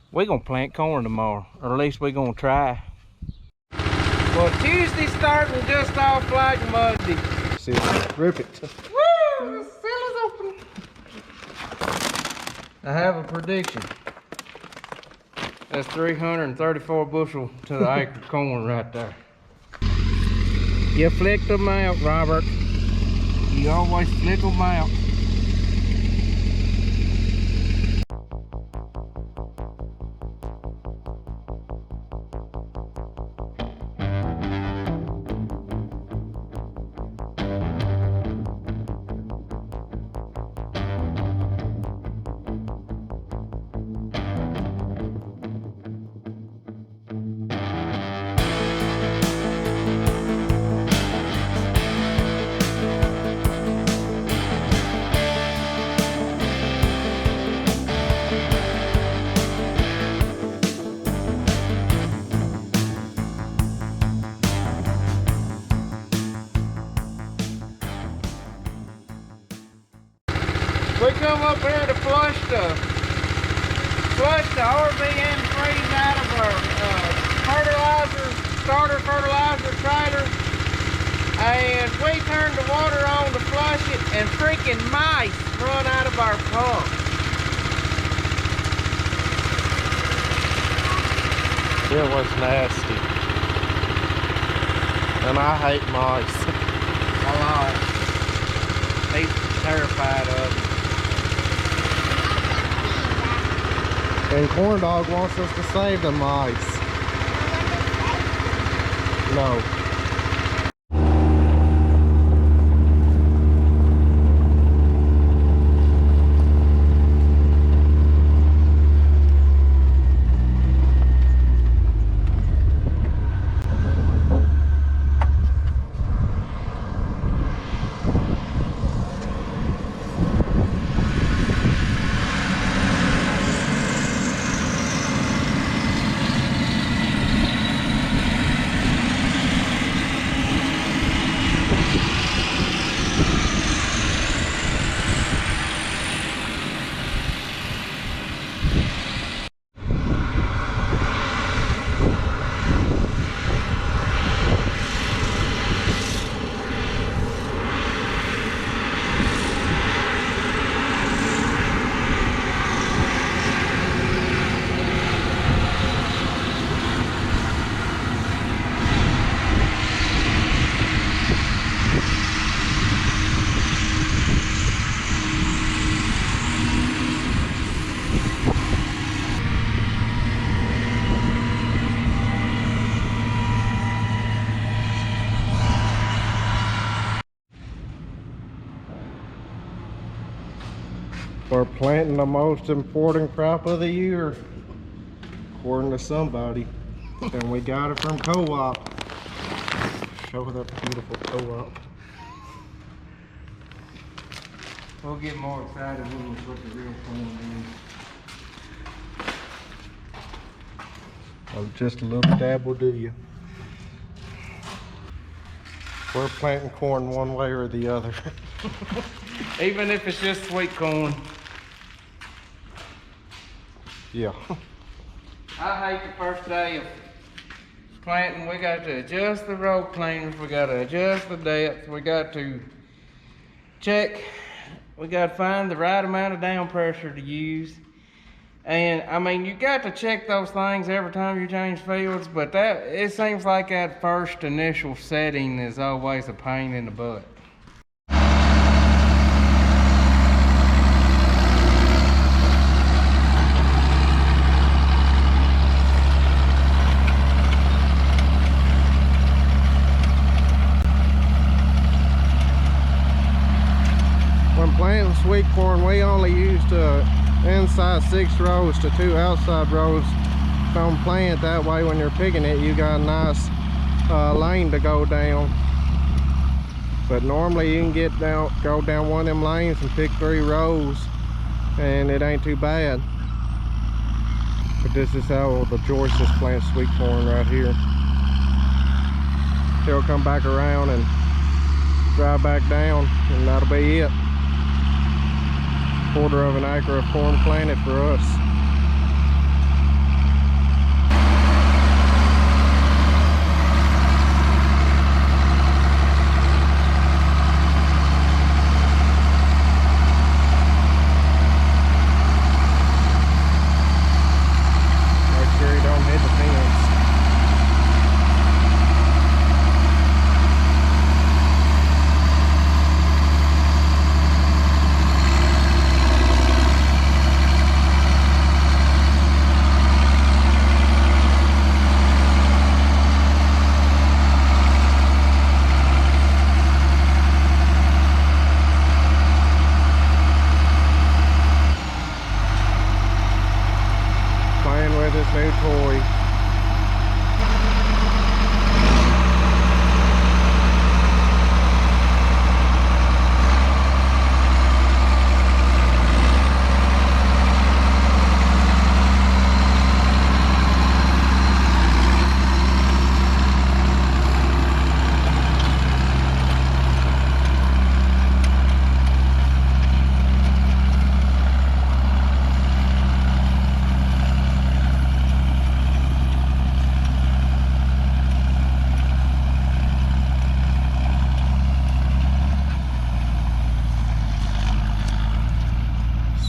We're gonna plant corn tomorrow, or at least we're gonna try. Well, Tuesday's starting just off like Monday. See, rip it. Woo! The seal is open. I have a prediction. That's 334 bushel to the acre corn right there. You flicked them out, Robert. You always flick them out. We come up here to flush the RBN3 out of our starter fertilizer trailer, and we turned the water on to flush it, and freaking mice run out of our pump. It was nasty. And I hate mice. A lot. He's terrified of them. And Corn Dog wants us to save the mice. No. We're planting the most important crop of the year, according to somebody, and we got it from co-op. Show that beautiful co-op. We'll get more excited when we put the real corn in. Oh, just a little dab will do you. We're planting corn one way or the other. Even if it's just sweet corn. Yeah. I hate the first day of planting. We got to adjust the row cleaners, we got to adjust the depth, we got to check, we got to find the right amount of down pressure to use. And I mean, you got to check those things every time you change fields, but it seems like that first initial setting is always a pain in the butt. Planting sweet corn, we only used inside 6 rows to 2 outside rows. Don't plant that way. When you're picking it, you got a nice lane to go down. But normally you can go down one of them lanes and pick 3 rows, and it ain't too bad. But this is how the Joyces plant sweet corn right here. They'll come back around and drive back down, and that'll be it. 1/4 of an acre of corn planted for us. with his new toy.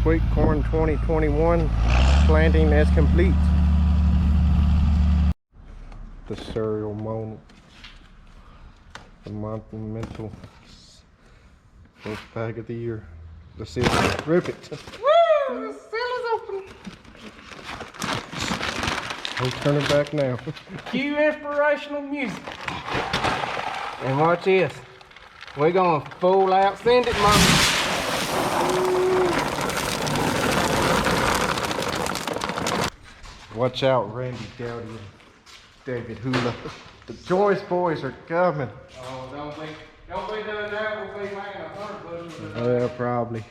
Sweet corn 2021 planting is complete. The cereal moment, the monumental first bag of the year. The seal, rip it. Woo! The seal is open. Don't turn it back now. Cue inspirational music. And watch this. We're gonna full out send it, mama. Watch out, Randy Dowdy and David Hula. The Joyce boys are coming. Oh, don't be doing that. We'll be making a hurt button. Yeah, probably.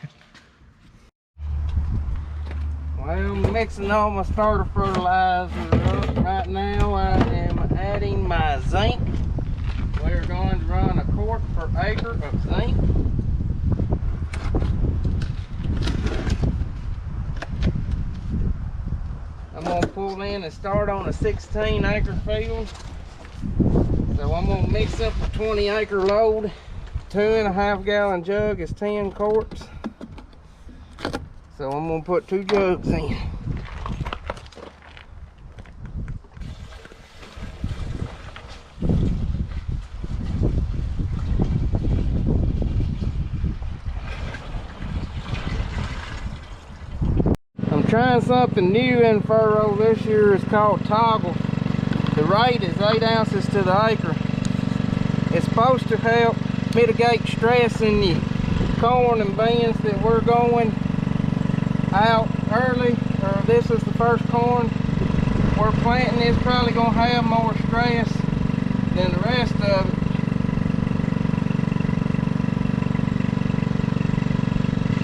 Well, I'm mixing all my starter fertilizer up right now. I am adding my zinc. We're going to run a quart per acre of zinc. I'm gonna pull in and start on a 16-acre field. So I'm gonna mix up a 20-acre load. 2.5 gallon jug is 10 quarts. So I'm gonna put 2 jugs in. I'm trying something new in furrow this year. It's called toggle. The rate is 8 ounces to the acre. It's supposed to help mitigate stress in the corn and beans that we're going out early. This is the first corn we're planting. It's probably going to have more stress than the rest of it.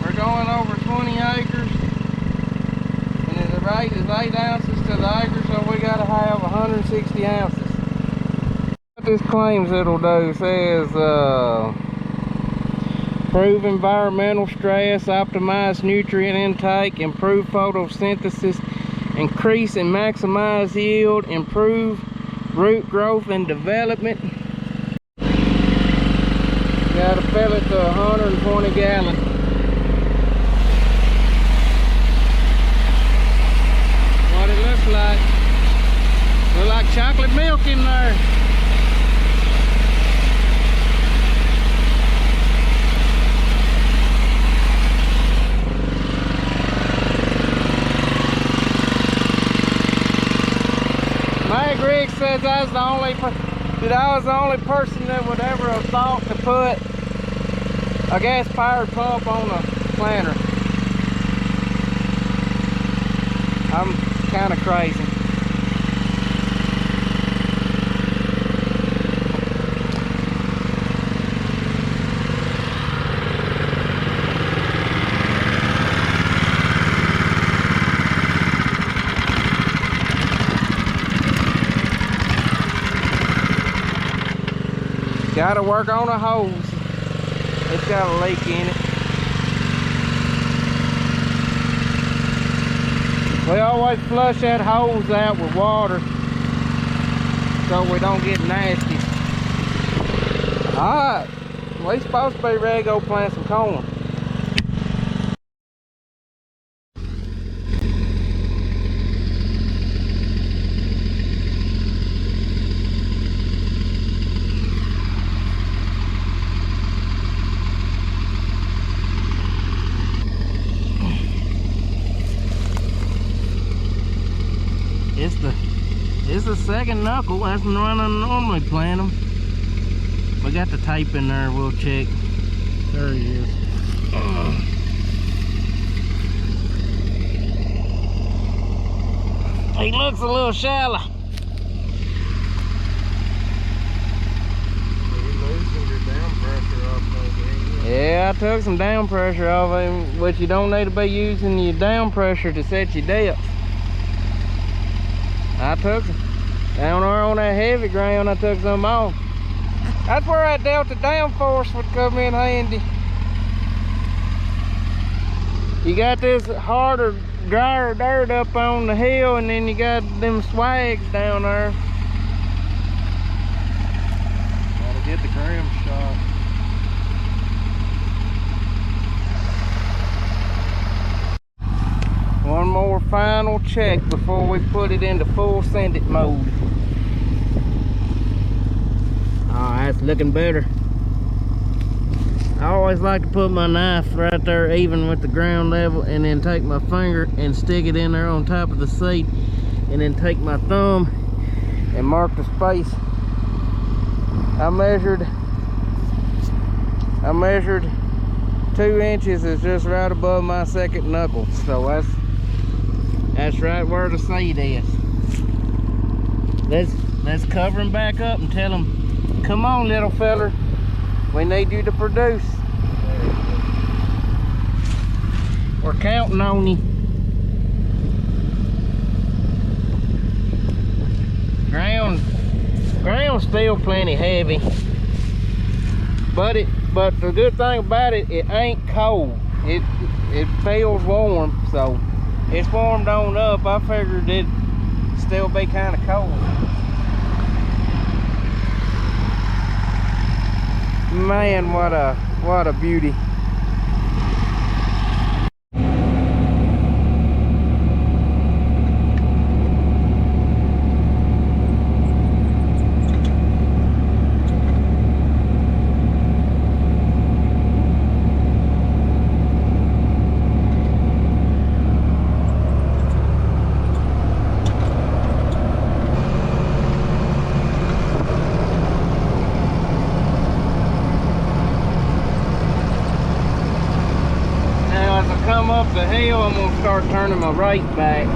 We're going over 20 acres. The rate is 8 ounces to the acre, so we got to have 160 ounces. What this claims it'll do says improve environmental stress, optimize nutrient intake, improve photosynthesis, increase and maximize yield, improve root growth and development. Got to fill it to 120 gallons. Look like chocolate milk in there. Meg Riggs says I was the only person that would ever have thought to put a gas powered pump on a planter. I'm kind of crazy. Got to work on a hose. It's got a leak in it. We always flush that hose out with water so we don't get nasty. Alright, we supposed to be ready to go plant some corn. It's the second knuckle. That's when I normally plant them. We got the tape in there. We'll check. There he is. He looks a little shallow. Yeah, I took some down pressure off him, which you don't need to be using your down pressure to set your depth. I took some. Down there on that heavy ground, I took some off. That's where that delta downforce would come in handy. You got this harder, drier dirt up on the hill, and then you got them swags down there. Gotta get the gram shot. One more final check before we put it into full send it mode. Oh, that's looking better. I always like to put my knife right there even with the ground level, and then take my finger and stick it in there on top of the seat, and then take my thumb and mark the space. I measured 2 inches is just right above my second knuckle, so that's right where the seed is. Let's cover him back up and tell him, come on little feller, we need you to produce. We're counting on you. Ground's still plenty heavy, but the good thing about it, it ain't cold. It feels warm, so it's warmed on up. I figured it'd still be kind of cold. Man, what a beauty. The hill, I'm gonna start turning my right back,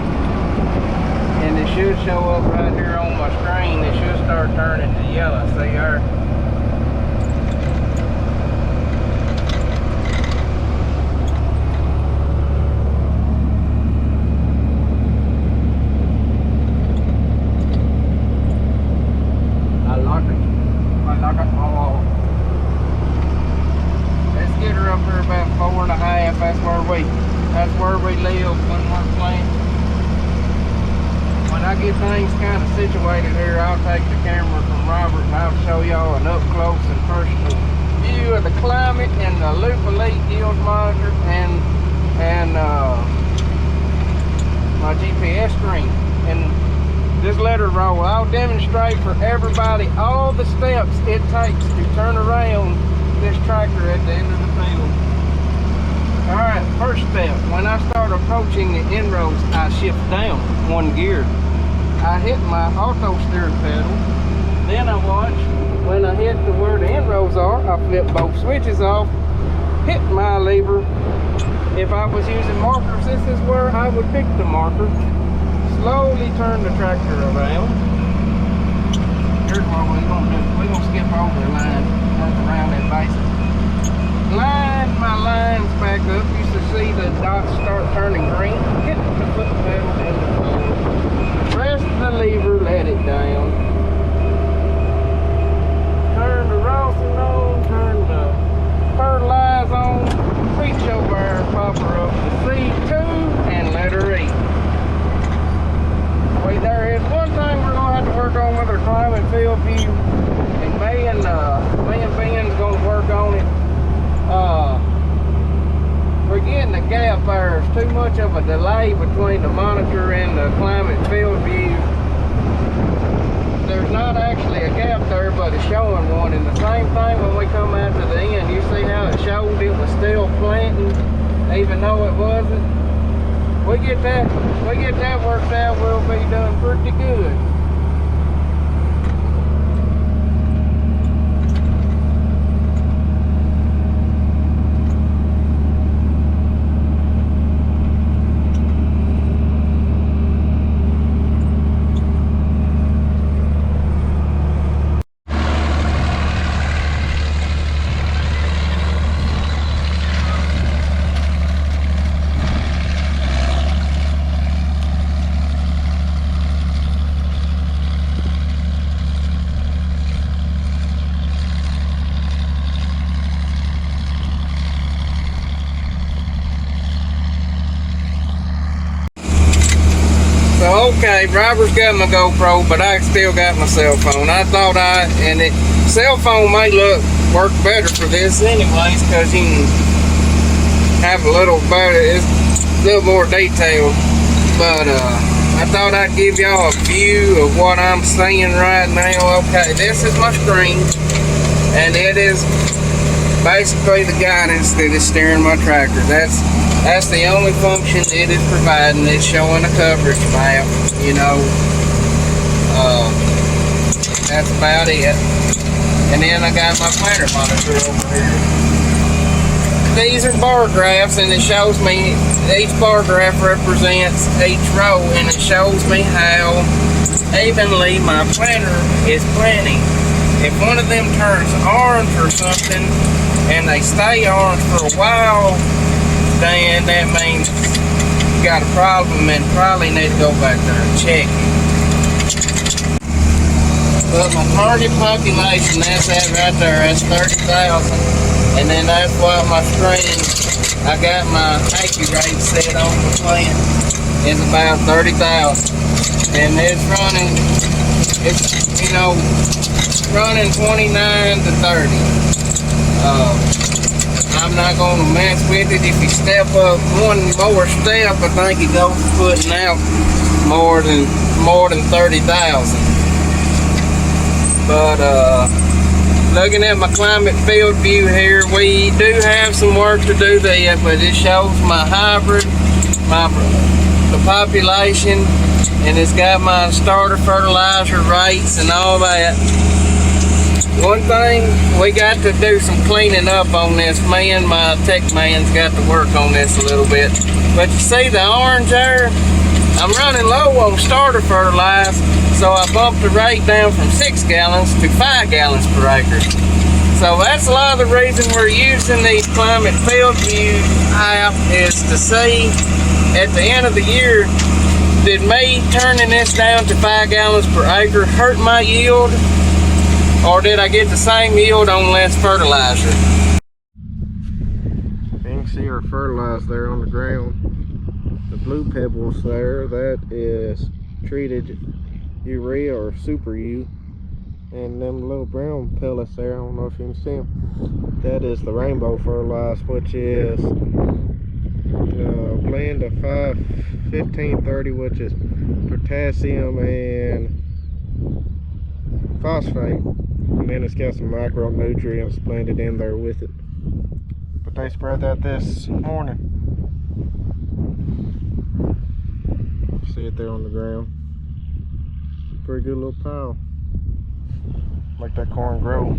and it should show up right here on my screen. It should start turning to yellow. See there? I like it. Oh, let's get her up here about 4.5. That's where we live when we're planting. When I get things kind of situated here, I'll take the camera from Robert and I'll show y'all an up close and personal view of the Climate and the Loup Elite Monitor and my GPS screen. And just let her roll. I'll demonstrate for everybody all the steps it takes to turn around this tractor at the end of the field. Alright, first step, when I start approaching the inroads, I shift down 1 gear. I hit my auto steer pedal, then I watch. When I hit to where the inroads are, I flip both switches off, hit my lever. If I was using markers, this is where I would pick the marker. Slowly turn the tractor around. Here's what we're going to do. We're going to skip over the line, work around that basis. Line my lines back up. You should see the dots start turning green. Hit the foot pedal and the floor. Press the lever, let it down. Turn the Rawson on, turn the Fertilizer on. Reach over and pop her up to C2 and let her eat. Wait, there is one thing we're going to have to work on with our Climate FieldView, and me and Ben's going to work on it. We're getting the gap there. There's too much of a delay between the monitor and the Climate FieldView. There's not actually a gap there, but it's showing one. And the same thing when we come out to the end, you see how it showed it was still planting, even though it wasn't. We get that worked out, we'll be doing pretty good. So okay, Robert's got my GoPro, but I still got my cell phone. I thought cell phone might work better for this anyways, because you can have a little better, it's a little more detailed. But I thought I'd give y'all a view of what I'm seeing right now. Okay, this is my screen, and it is basically the guidance that is steering my tractor. That's the only function it is providing. It's showing a coverage map, you know. That's about it. And then I got my planter monitor over here. These are bar graphs, and it shows me, each bar graph represents each row, and it shows me how evenly my planter is planting. If one of them turns orange or something, and they stay orange for a while, then that means you got a problem and probably need to go back there and check it. But my target population, that's that right there, that's 30,000. And then that's what my screen, I got my accurate set on the plant, is about 30,000. And it's running, you know, running 29 to 30. I'm not going to mess with it. If you step up one more step, I think it goes to putting out more than 30,000. But looking at my Climate FieldView here, we do have some work to do there, but it shows my hybrid, the population, and it's got my starter fertilizer rates and all that. One thing, we got to do some cleaning up on this. My tech man's got to work on this a little bit. But you see the orange there? I'm running low on starter fertilizer, so I bumped the rate down from 6 gallons to 5 gallons per acre. So that's a lot of the reason we're using the Climate FieldView app, is to see at the end of the year, did me turning this down to 5 gallons per acre hurt my yield? Or did I get the same yield on less fertilizer? You can see our fertilizer there on the ground. The blue pebbles there, that is treated urea or super U. And them little brown pellets there, I don't know if you can see them. That is the rainbow fertilizer, which is a blend of 1530, which is potassium and phosphate. And then it's got some micronutrients blended in there with it. But they spread that this morning. See it there on the ground. Pretty good little pile. Make that corn grow.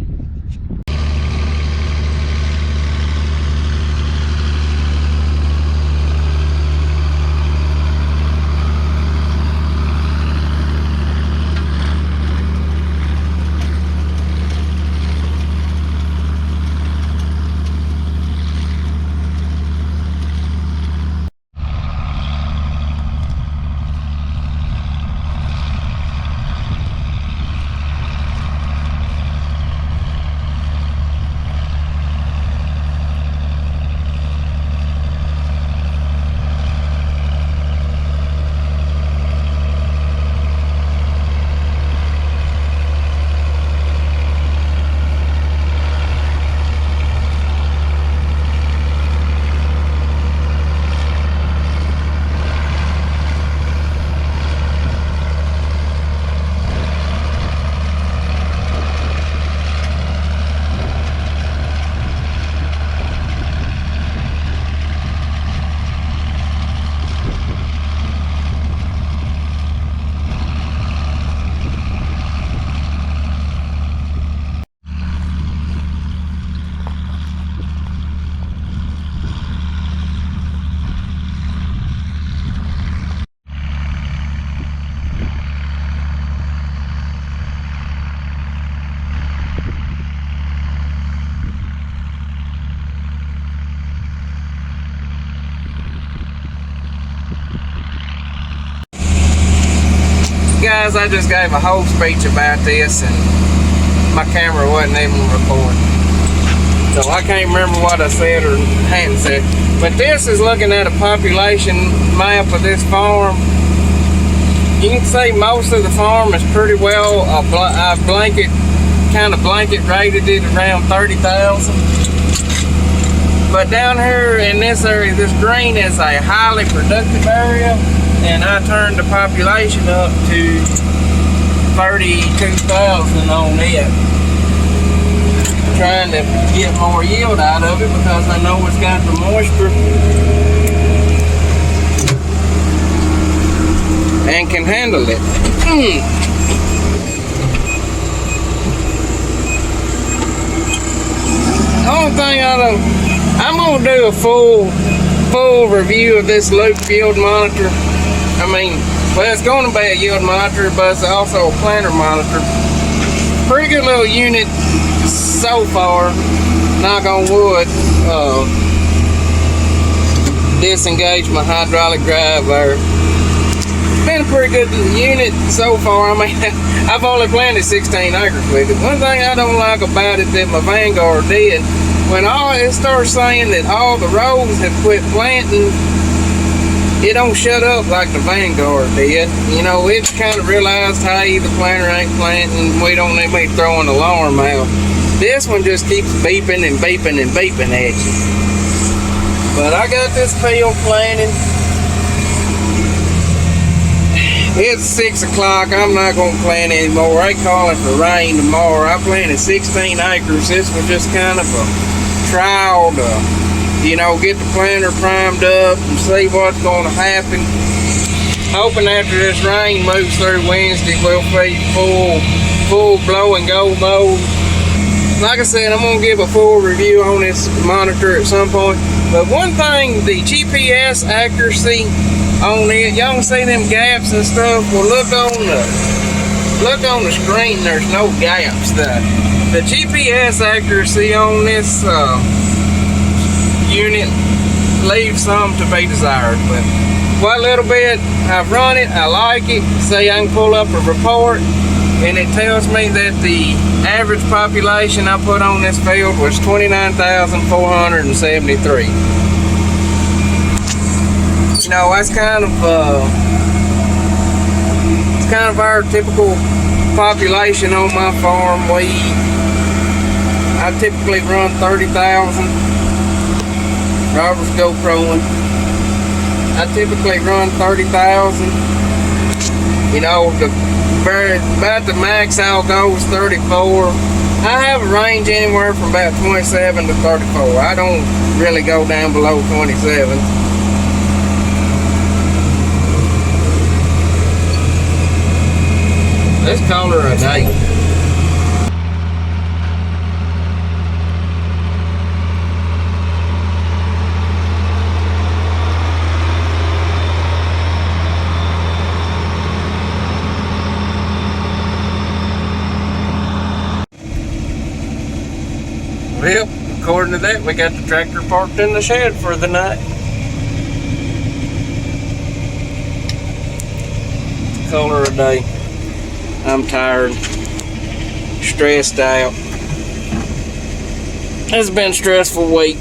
Guys, I just gave a whole speech about this, and my camera wasn't even recording, so I can't remember what I said or hadn't said. But this is looking at a population map of this farm, You can see most of the farm is pretty well kind of blanket rated it around 30,000. But down here in this area, this green is a highly productive area, and I turned the population up to 32,000 on it. Trying to get more yield out of it because I know it's got the moisture and can handle it. The only thing I'm gonna do a full review of this Loup Field Monitor. I mean, well, it's gonna be a yield monitor, but it's also a planter monitor. Pretty good little unit so far, knock on wood. Disengage my hydraulic drive there. Been a pretty good unit so far. I mean, I've only planted 16 acres with it. One thing I don't like about it that my Vanguard did, when it starts saying that all the rows have quit planting, it don't shut up like the Vanguard did. You know, it's kind of realized, hey, the planter ain't planting, we don't need me throwing an alarm out. This one just keeps beeping and beeping and beeping at you. But I got this field planted. It's 6 o'clock. I'm not going to plant anymore. They calling for rain tomorrow. I planted 16 acres. This was just kind of a trial to, you know, get the planter primed up and see what's going to happen. Hoping after this rain moves through Wednesday, we'll be full blow and go mode. Like I said, I'm going to give a full review on this monitor at some point. But one thing, the GPS accuracy on it, y'all can see them gaps and stuff. Well, look on the screen, there's no gaps there. The GPS accuracy on this unit leaves some to be desired. But what little bit I've run it, I like it. See, I can pull up a report, and it tells me that the average population I put on this field was 29,473. You know, that's kind of it's kind of our typical population on my farm. I typically run 30,000. Robert's GoProing. I typically run 30,000. You know, about the max I'll go is 34. I have a range anywhere from about 27 to 34. I don't really go down below 27. Let's call her a day. Well, according to that, we got the tractor parked in the shed for the night. Call her a day. I'm tired, stressed out. It's been a stressful week.